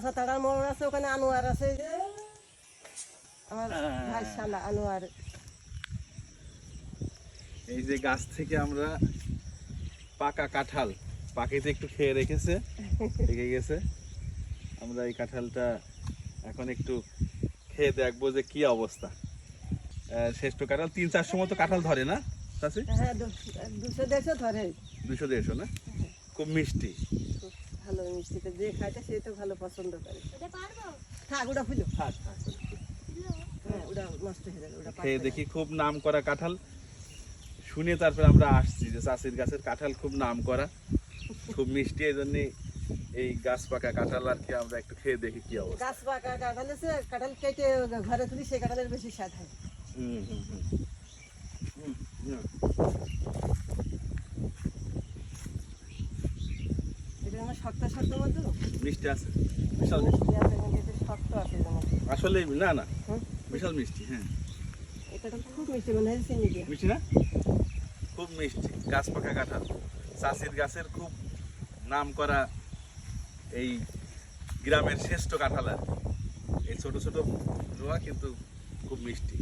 আচ্ছা তারার মোড় আছে, ওখানে আনোয়ার আছে, আমার ভাই শালা আনোয়ার। এই যে গাছ থেকে আমরা পাকা কাঁঠাল পাখিতে একটু খেয়ে রেখেছে, থেকে গেছে। আমরা এই কাঁঠালটা এখন একটু খেয়ে দেখবো যে কি অবস্থা। শ্রেষ্ঠ কাঁঠাল 3-400 মতো কাঁঠাল ধরে না চাচি? হ্যাঁ 200-150 ধরে। 200-150 না? খুব মিষ্টি, খুব ভালো মিষ্টিতে যে খাইতে সে তো ভালো পছন্দ করে। থাক ওটা ফুলো, হ্যাঁ ওটা নষ্ট হয়ে যাবে, ওটা খেয়ে দেখি। খুব নাম করা কাঁঠাল শুনে তারপরে আমরা আসছি যে চাষির গাছের কাঁঠাল খুব নাম করা, খুব মিষ্টি। এই জন্য এই গাছ পাকা কাঁঠাল আর কি আমরা একটু খেয়ে দেখি কি অবস্থা। গাছ পাকা কাঁঠাল আছে, কাঁঠাল কেটে ঘরে তুলি সেই কাঁঠালের বেশি স্বাদ হয়। এটা আমার শক্ত শক্ত মতো মিষ্টি আছে, বিশাল মিষ্টি। মিষ্টি আছে, কিন্তু এটা শক্ত আছে যেমন। আসলে না না বিশাল মিষ্টি। হ্যাঁ এটা তো খুব মিষ্টি মনে হয়, চিনি দিয়ে। মিষ্টি না? খুব মিষ্টি গাছ পাকা কাঁঠাল, চাষির গাছের খুব নাম করা এই গ্রামের শ্রেষ্ঠ কাঁঠাল। আর এই ছোট ছোট রোয়া কিন্তু খুব মিষ্টি।